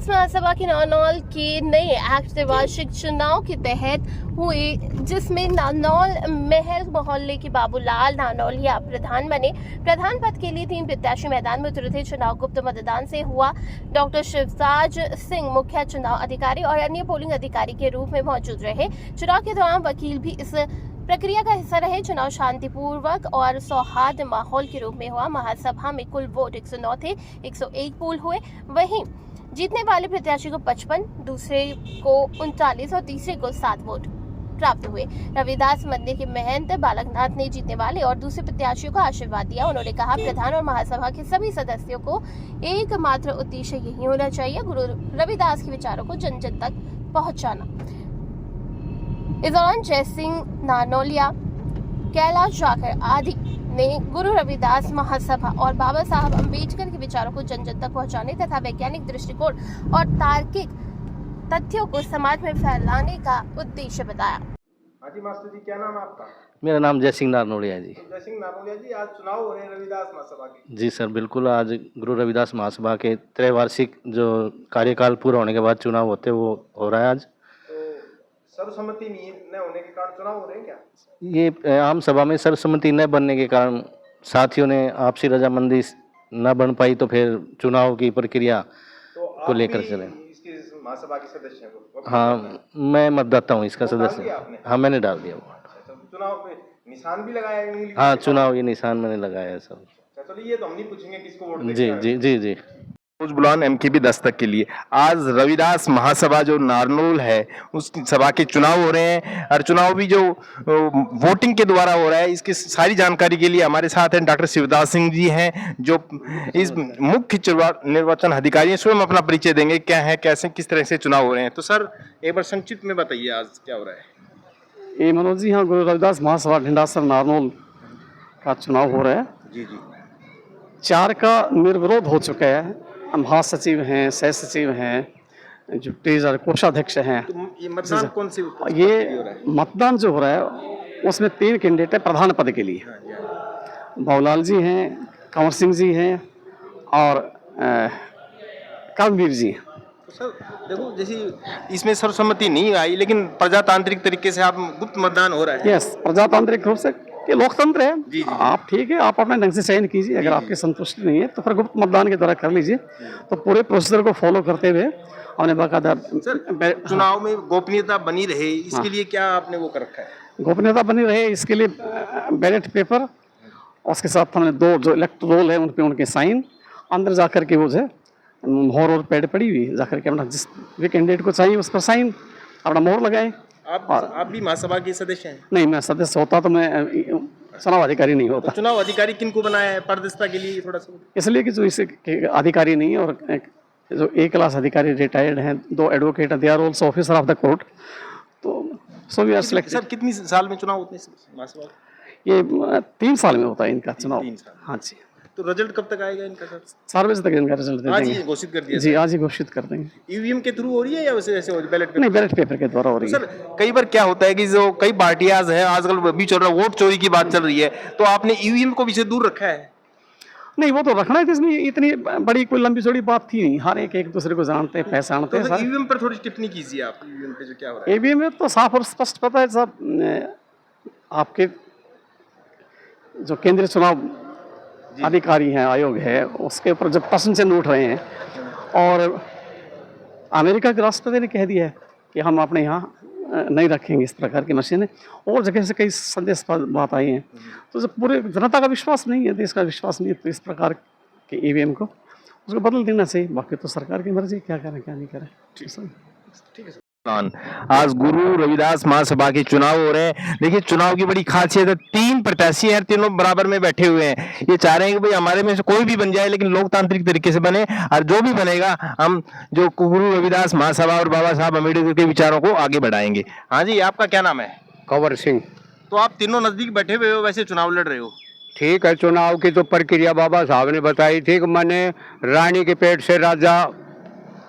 रविदास महासभा की नानौल के नए एक्ट वार्षिक चुनाव के तहत हुए, जिसमें नानौल महल मोहल्ले के बाबूलाल नानौलिया प्रधान बने। प्रधान पद के लिए 3 प्रत्याशी मैदान में उतरे थे। चुनाव गुप्त मतदान से हुआ। डॉक्टर शिवराज सिंह मुख्य चुनाव अधिकारी और अन्य पोलिंग अधिकारी के रूप में मौजूद रहे। चुनाव के दौरान वकील भी इस प्रक्रिया का हिस्सा रहे। चुनाव शांतिपूर्वक और सौहार्द माहौल के रूप में हुआ। महासभा में कुल वोट 109 थे, 101 पोल हुए। वहीं जीतने वाले प्रत्याशी को 55, दूसरे को 39 और तीसरे को 7 वोट प्राप्त हुए। रविदास मंदिर के महंत बालकनाथ ने जीतने वाले और दूसरे प्रत्याशियों को आशीर्वाद दिया। उन्होंने कहा, प्रधान और महासभा के सभी सदस्यों को एकमात्र उद्देश्य यही होना चाहिए, गुरु रविदास के विचारों को जन जन तक पहुंचाना। इस दौरान जय सिंह नानौलिया, कैलाश जाखड़ आदि ने गुरु रविदास महासभा और बाबा साहब अम्बेडकर के विचारों को जन जन तक पहुंचाने तथा वैज्ञानिक दृष्टिकोण और तार्किक तथ्यों को समाज में फैलाने का उद्देश्य बताया। हाँ जी मास्टर जी, क्या नाम है आपका? मेरा नाम जय सिंह नारनौलिया जी। जय सिंह नारनौलिया जी, आज चुनाव हो रहे हैं रविदास महासभा के। जी सर, बिल्कुल। आज गुरु रविदास महासभा के त्रैवार्षिक जो कार्यकाल पूरा होने के बाद चुनाव होते वो हो रहा है आज। सर्वसम्मति न होने के कारण चुनाव हो रहे हैं क्या? ये आम सभा में सर्वसम्मति न बनने के कारण साथियों ने आपसी रजामंदी न बन पाई, तो फिर चुनाव की प्रक्रिया को लेकर चले। इसकी महासभा के सदस्य हैं? हाँ, मैं मतदाता हूँ इसका सदस्य। हाँ, मैंने डाल दिया वो। चुनाव पे निशान भी लगाया है? हाँ, चुनाव ये निशान मैंने लगाया है सब। चलिए, ये तो हम नहीं पूछेंगे किसको वोट जी जी जी जी। बुलान MKB दस्तक के लिए आज रविदास महासभा जो नारनौल है उस सभा के चुनाव हो रहे हैं, और चुनाव भी जो वोटिंग के द्वारा हो रहा है, इसकी सारी जानकारी के लिए हमारे साथ हैं डॉक्टर शिवदास सिंह जी हैं, जो इस मुख्य निर्वाचन अधिकारी हैं। स्वयं अपना परिचय देंगे, क्या है, कैसे, किस तरह से चुनाव हो रहे हैं। तो सर, एक बार संक्षिप्त में बताइए आज क्या हो रहा है। ये मनोज जी, हाँ, गुरु रविदास महासभा ढिंढासर नारनौल का चुनाव हो रहा है। जी जी। 4 का निर्विरोध हो चुका है। महासचिव हैं, सह सचिव हैं, जो ट्रेजर कोषाध्यक्ष हैं। तो ये मतदान कौन सी ये मतदान जो हो रहा है उसमें 3 कैंडिडेट है प्रधान पद के लिए। बाबूलाल जी हैं, कंवर सिंह जी हैं और कर्मवीर जी हैं। तो सर देखो, जैसे इसमें सर्वसम्मति नहीं आई, लेकिन प्रजातांत्रिक तरीके से आप गुप्त मतदान हो रहा है। यस, प्रजातांत्रिक रूप से ये लोकतंत्र है। जी, जी, आप ठीक है, आप अपने ढंग से चयन कीजिए। अगर आपकी संतुष्टि नहीं है तो फिर गुप्त मतदान के द्वारा कर लीजिए। तो पूरे प्रोसीजर को फॉलो करते हुए हमने बाकायदा चुनाव में गोपनीयता बनी रहे, इसके लिए क्या आपने वो कर रखा है? गोपनीयता बनी रहे इसके लिए बैलेट पेपर, उसके साथ हमने 2 जो इलेक्ट रोल है उन पे उनके साइन, अंदर जाकर के वो जो है मोहर और पैड पड़ी हुई जाकर के अपना जिस भी कैंडिडेट को चाहिए उस पर साइन अपना मोहर लगाए। आप भी महासभा के सदस्य हैं? नहीं, मैं सदस्य होता तो मैं चुनाव अधिकारी नहीं होता। तो चुनाव अधिकारी किनको बनाया है पारदर्शिता के लिए? थोड़ा सा इसलिए कि जो इसे अधिकारी नहीं है, और जो A क्लास अधिकारी रिटायर्ड हैं, 2 एडवोकेट हैं, they are also officer of the court. तो so we are selected. Sir, कितनी साल में चुनाव होते हैं महासभा? ये 3 साल में होता है इनका चुनाव। 3 साल। हाँ जी। तो रिजल्ट कब तक आएगा इनका सर? 4 बजे तक इनका रिजल्ट दे आज देंगे। ही घोषित कर दिया जी, आज ही घोषित कर देंगे। EVM के थ्रू हो रही है या वैसे ऐसे बैलेट पेपर? नहीं, बैलेट पेपर के द्वारा हो रही है। सर, कई बार क्या होता है कि जो कई पार्टियां हैं, आजकल भी चल रहा है, वोट चोरी की बात चल रही है, तो आपने EVM को भी से दूर रखा है? नहीं, वो तो रखना है, इसमें इतनी बड़ी कोई लंबी चौड़ी बात थी नहीं। हर एक दूसरे को जानते हैं, पहचानते हैं। EVM पर थोड़ी टिप्पणी कीजिए आप। EVM पे जो क्या हो रहा है? EVM में तो साफ और स्पष्ट पता है साहब, आपके जो केंद्रीय चुनाव अधिकारी हैं, आयोग है, उसके ऊपर जब प्रश्न चिन्ह उठ रहे हैं, और अमेरिका के राष्ट्रपति ने कह दिया है कि हम अपने यहाँ नहीं रखेंगे इस प्रकार की मशीनें, और जगह से कई संदेश बात आई हैं। तो जब पूरे जनता का विश्वास नहीं है, देश का विश्वास नहीं है, तो इस प्रकार के EVM को उसको बदल देना चाहिए। बाकी तो सरकार की मर्जी, क्या करें क्या नहीं करें। ठीक है। आज गुरु रविदास महासभा के चुनाव हो रहे हैं। देखिए, चुनाव की बड़ी खासियत है, 3 प्रत्याशी हैं, तीनों बराबर में बैठे हुए हैं। ये चाह रहे हैं कि भाई हमारे में से कोई भी बन जाए, लेकिन लोकतांत्रिक तरीके से बने, और जो भी बनेगा हम जो गुरु रविदास महासभा और बाबा साहब अम्बेडकर के विचारों को आगे बढ़ाएंगे। हाँ जी, आपका क्या नाम है? कंवर सिंह। तो आप तीनों नजदीक बैठे हुए हो, वैसे चुनाव लड़ रहे हो? ठीक है, चुनाव की तो प्रक्रिया बाबा साहब ने बताई थी कि मैंने रानी के पेट से राजा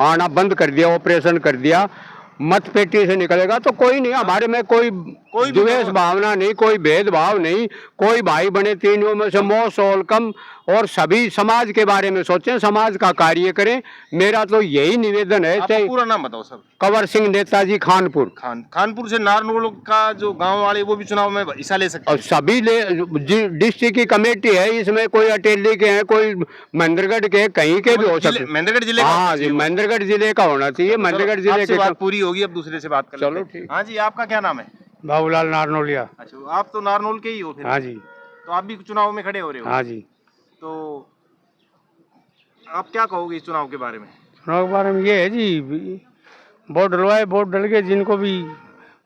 आना बंद कर दिया, ऑपरेशन कर दिया, मत पेटी से निकलेगा तो कोई नहीं, हमारे में कोई कोई भी द्वेष भावना नहीं, कोई भेदभाव नहीं, कोई भाई बने तीनों में से मोस्ट वेलकम, और सभी समाज के बारे में सोचें, समाज का कार्य करें। मेरा तो यही निवेदन है। आपका पूरा नाम बताओ सर। कंवर सिंह नेताजी खानपुर। खानपुर से नारनौल का जो गांव वाले वो भी चुनाव में हिस्सा ले सकते और हैं। सभी डिस्ट्रिक्ट की कमेटी है, इसमें कोई अटेली के हैं, कोई महेंद्रगढ़ के, कहीं के भी हो सकते। महेंद्रगढ़ जिले का हाँ जी, महेंद्रगढ़ जिले का होना चाहिए। महेंद्रगढ़ जिले आपसे के बात पूरी होगी, अब दूसरे से बात कर चलो, लेते हैं। ठीक। हाँ जी, आपका क्या नाम है? बाबूलाल नारनौलिया। अच्छा, आप तो नारनौल के ही हो फिर? हाँ जी, तो आप भी चुनाव में खड़े हो रहे हो? हाँ जी। तो आप क्या कहोगे इस चुनाव के बारे में? चुनाव के बारे में ये है जी, वोट डलवाए, वोट डल के जिनको भी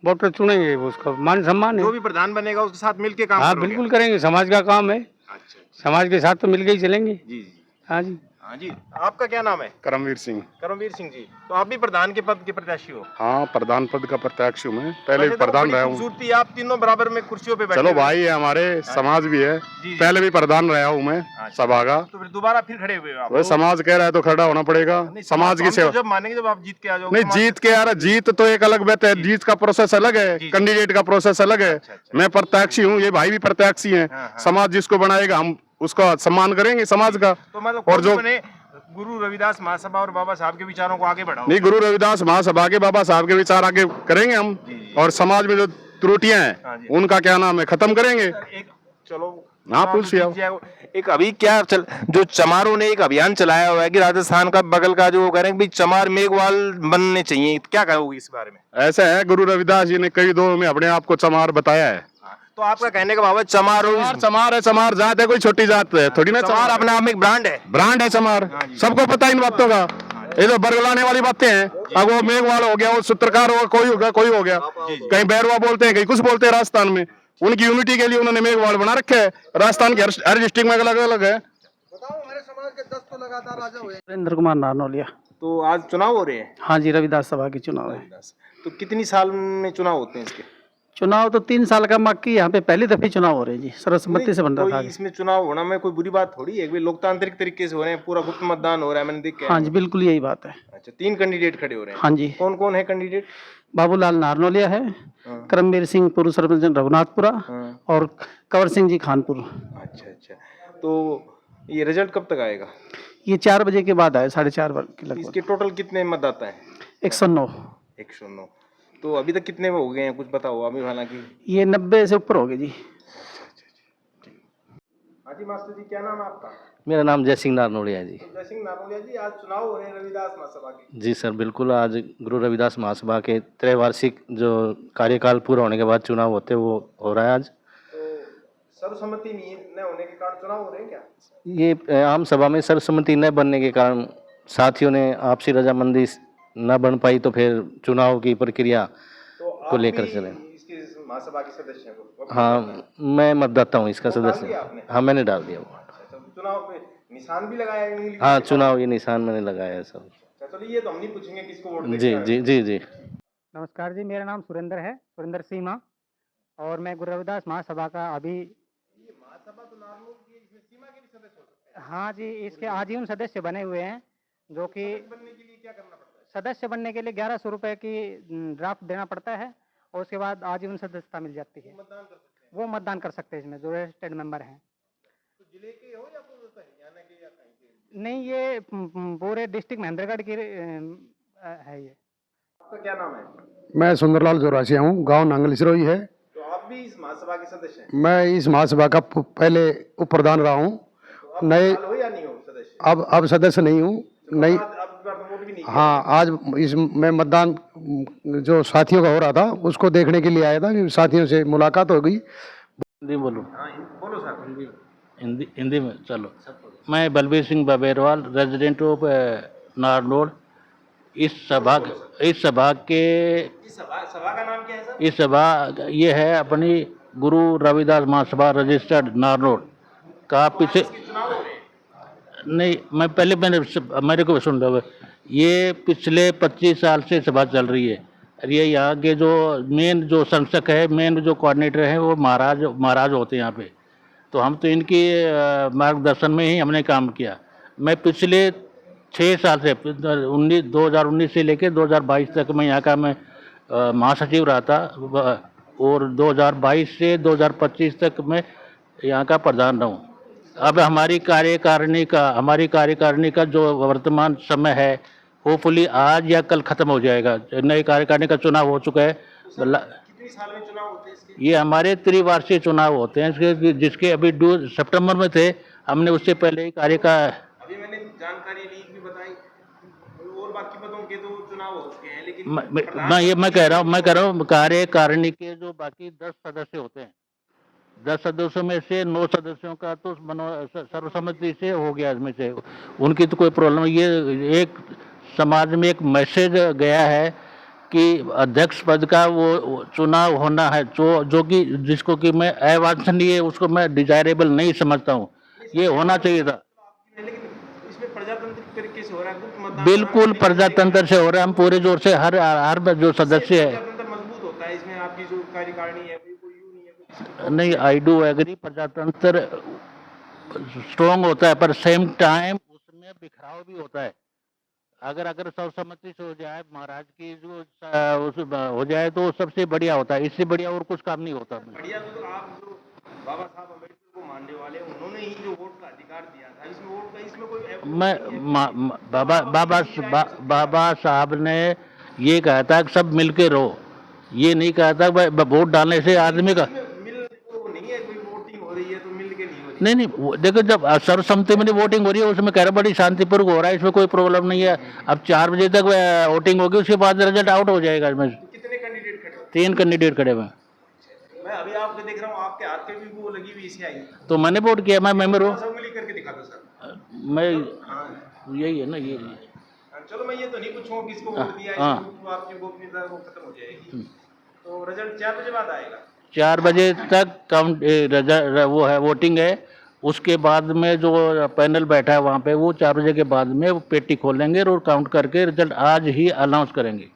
वोटर चुनेंगे उसका मान सम्मान जो है। भी प्रधान बनेगा उसके साथ मिलके काम हाँ करोगे? बिल्कुल करेंगे, समाज का काम है, अच्छा, समाज के साथ तो मिलके ही चलेंगे। जी जी। हाँ जी। हाँ जी, आपका क्या नाम है? करमवीर सिंह। करमवीर सिंह जी, तो आप भी प्रधान के पद के प्रत्याशी हो? हाँ, प्रधान पद का प्रत्याशी हूँ मैं, पहले वैसे भी तो प्रधान बड़ी रहा हूँ। खूबसूरती, आप तीनों बराबर में कुर्सियों पे बैठे चलो हुए। भाई है, हमारे समाज भी है, जी। पहले भी प्रधान रहा हूँ मैं अच्छा। सभा का। तो फिर दोबारा फिर खड़े हुए हो आप? वह समाज कह रहा है तो खड़ा होना पड़ेगा, नहीं, समाज की हम सेवा। तो जब मानेंगे जब आप जीत के आ जाओगे। नहीं, जीत के यार, जीत तो एक अलग बात है, जीत का प्रोसेस अलग है, जी। कैंडिडेट का प्रोसेस अलग है। अच्छा। मैं प्रत्याशी हूँ, ये भाई भी प्रत्याशी है। हाँ, हाँ। समाज जिसको बनाएगा हम उसका सम्मान करेंगे समाज का। तो मतलब और और जो बने गुरु रविदास महासभा और बाबा साहब के विचारों को आगे बढ़ाओ। नहीं, गुरु रविदास महासभा के बाबा साहब के विचार आगे करेंगे हम, और समाज में जो त्रुटियां हाँ जी। हैं उनका क्या नाम है खत्म करेंगे। एक चलो हाँ, चुनाव पूछिए तो आप। जीत जाएगा। एक अभी क्या जो चमारों ने एक अभियान चलाया हुआ है कि राजस्थान का बगल का जो कह रहे हैं कि भाई चमार मेघवाल बनने चाहिए, क्या कहोगे इस बारे में? ऐसा है, गुरु रविदास जी ने कई दो में अपने आप को चमार बताया है। तो आपका कहने का भाव है चमार चमार है, चमार जात है, कोई छोटी जात है थोड़ी ना। चमार अपने आप में एक ब्रांड है। ब्रांड है चमार, सबको पता है इन बातों का। ये तो बरगलाने वाली बातें हैं। अब वो मेघवाल हो गया, वो सूत्रकार होगा, कोई हो गया, कहीं बैरवा बोलते हैं, कहीं कुछ बोलते हैं। राजस्थान में उनकी यूनिटी के लिए उन्होंने मेघवाल बना रखे है। राजस्थान के हर डिस्ट्रिक्ट में अलग अलग है। सुरेंद्र कुमार नारनौलिया। तो आज चुनाव हो रहे हैं? हाँ जी, रविदास सभा की चुनाव है। तो कितनी साल में चुनाव होते हैं इसके? चुनाव तो 3 साल का मक्की, यहाँ पे पहली दफे चुनाव हो रहे हैं जी, सर्वसम्मति से बन रहा कोई था। इसमें चुनाव होना में कोई बुरी बात थोड़ी है, एक भी लोकतांत्रिक तरीके से हो रहे हैं, पूरा गुप्त मतदान हो रहा है, मैंने देखा। हाँ जी, बिल्कुल यही बात है। अच्छा, 3 कैंडिडेट खड़े हो रहे हैं। हाँ जी, कौन कौन है कैंडिडेट? बाबूलाल नारनौलिया है, हाँ। करमवीर सिंह पूर्व सरपंच रघुनाथपुरा, हाँ। और कंवर सिंह जी खानपुर। अच्छा अच्छा, तो ये रिजल्ट कब तक आएगा? ये 4 बजे के बाद आए, 4:30 के लगभग। इसके टोटल कितने मतदाता हैं? 109। 109। तो अभी तक कितने हो गए हैं, कुछ बताओ अभी? हालांकि ये 90 से ऊपर हो गए जी। हाँ जी, मास्टर जी, क्या नाम है आपका? मेरा नाम जय सिंह नारनौलिया है जी। जय सिंह नारनौलिया जी, आज चुनाव हो रहे हैं रविदास महासभा के। जी सर, बिल्कुल। आज गुरु रविदास महासभा के त्रैवार्षिक जो कार्यकाल पूरा होने के बाद चुनाव होते हैं वो हो रहा है आज। तो सर्वसम्मति न होने के कारण चुनाव हो रहे हैं क्या? ये आम सभा में सर्वसम्मति न बनने के कारण साथियों ने आपसी रजामंदी न बन पाई, तो फिर चुनाव की प्रक्रिया तो को लेकर चले। इसके महासभा के सदस्य हैं वो? हाँ, मैं मतदाता हूँ इसका डाल दिया सदस्य। आपने? हाँ, मैंने डाल दिया वो। अच्छा, तो चुनाव पे निशान भी लगाया है उंगली? हाँ, चुनाव ये निशान मैंने लगाया है सब। अच्छा, चलिए, ये तो हम नहीं पूछेंगे किसको वोट जी देना है। जी जी जी। नमस्कार जी, मेरा नाम सुरेंद्र है, सुरेंद्र सीमा, और मैं गुरु रविदास महासभा का अभी। ये महासभा तो नारनौल की है, इसमें सीमा के भी सदस्य हो सकते हैं। हाँ जी, इसके आजीवन सदस्य बने हुए हैं, जो कि बनने के लिए क्या करना पड़ता है? सदस्य बनने के लिए 1100 रुपये की ड्राफ्ट देना पड़ता है, और उसके बाद आजीवन सदस्यता मिल जाती है। मतदान कर सकते हैं? वो मतदान कर सकते हैं इसमें, जो रजिस्टर्ड मेंबर हैं। तो जिले के हो या पूरे हरियाणा के या कहीं के? नहीं, ये पूरे डिस्ट्रिक्ट महेंद्रगढ़ की है ये। आपका क्या नाम है? मैं सुंदरलाल जोरासिया हूँ, गांव नांगल सिरोही है। तो आप भी इस महासभा के सदस्य हैं? मैं इस महासभा का पहले उप प्रधान रहा हूँ। तो नए अब हो या नहीं हो सदस्य? अब सदस्य नहीं हूँ। नई अब वोट भी नहीं किया? हाँ, आज इस मैं मतदान जो साथियों का हो रहा था उसको देखने के लिए आया था, कि साथियों से मुलाकात हो गई। हिंदी बोलो। हाँ, बोलो सर। हिंदी में चलो। मैं बलबीर सिंह बबेरवाल, रेजिडेंट ऑफ नारनौल। इस सभा के इस सभा का नाम क्या है सर? इस सभा ये है अपनी गुरु रविदास महासभा रजिस्टर्ड नारनौल का। पीछे चुनाव हो रहे हैं? नहीं, मैं पहले मेरे को सुन लो। ये पिछले 25 साल से सभा चल रही है, और ये यहाँ के जो मेन जो संसक है, मेन जो कोऑर्डिनेटर हैं, वो महाराज होते हैं यहाँ पे। तो हम तो इनकी मार्गदर्शन में ही हमने काम किया। मैं पिछले 6 साल से 2019 से लेकर 2022 तक मैं यहाँ का मैं महासचिव रहा था और 2022 से 2025 तक मैं यहाँ का प्रधान रहूँ। अब हमारी कार्यकारिणी का जो वर्तमान समय है, होपफुली आज या कल खत्म हो जाएगा। नई कार्यकारिणी का चुनाव हो चुका है। कितनी साल में चुनाव होते हैं इसके? ये हमारे त्रिवार्षिक चुनाव होते हैं, जिसके अभी सितंबर में थे। हमने उससे पहले ही अभी मैंने जानकारी ली भी बताई, और बाकी पदों के तो चुनाव हो चुके हैं, लेकिन मैं कह रहा हूँ कार्यकारिणी के जो बाकी 10 सदस्य होते हैं, 10 सदस्यों में से 9 सदस्यों का तो सर्वसम्मति से हो गया। इसमें से उनकी तो कोई प्रॉब्लम। ये एक समाज में एक मैसेज गया है कि अध्यक्ष पद का वो चुनाव होना है, जो कि जिसको कि मैं अवांछनीय, उसको मैं डिजायरेबल नहीं समझता हूँ। ये होना चाहिए था। लेकिन इसमें प्रजातांत्रिक तरीके से हो रहा है, गुप्त मतदान बिल्कुल प्रजातंत्र से हो रहा है। हम पूरे जोर से हर जो सदस्य है। प्रजातंत्र मजबूत होता है इसमें। आपकी जो कार्यकारिणी है कोई यूं नहीं है, कोई नहीं, आई डू एग्री, प्रजातंत्र स्ट्रॉन्ग होता है, पर सेम टाइम उसमें बिखराव भी होता है। अगर सर्वसम्मति से हो जाए, महाराज की जो हो जाए तो सबसे बढ़िया होता है। इससे बढ़िया और कुछ काम नहीं होता। बढ़िया। तो आप जो बाबा साहब अम्बेडकर को मानने वाले, उन्होंने ही जो वोट का अधिकार दिया था, इसमें वोट का इसमें कोई बाबा साहब ने ये कहा था कि सब मिलके रहो। ये नहीं कहा था वोट डालने से आदमी का मिल वो नहीं है, कोई वोटिंग हो रही है तो मिल के नहीं हो रही। नहीं, देखो, जब सर्वसम्मति में वोटिंग हो रही है, उसमें कह रहे बड़ी शांतिपूर्वक हो रहा है, इसमें कोई प्रॉब्लम नहीं है। अब 4 बजे तक वोटिंग होगी, उसके बाद रिजल्ट आउट हो जाएगा। इसमें कितने कैंडिडेट खड़े? 3 कैंडिडेट खड़े हुए हैं। मैं अभी आपको देख रहा हूँ, आपके हाथ पे भी वो लगी हुई स्याही। तो मैंने वोट किया, मैं मेंबर हूँ। सब मिली करके दिखा दो सर। मैं हाँ यही है ना, ये चलो, मैं ये तो नहीं पूछूंगा किसको वोट दिया है, हाँ। तो आपकी गोपनीयता वो खत्म हो जाएगी। तो रिजल्ट 4 बजे बाद आएगा। 4 बजे तक काउंट वो है, वोटिंग है। उसके बाद में जो पैनल बैठा है वहाँ पे, वो 4 बजे के बाद में वो पेटी खोलेंगे और काउंट करके रिजल्ट आज ही अनाउंस करेंगे।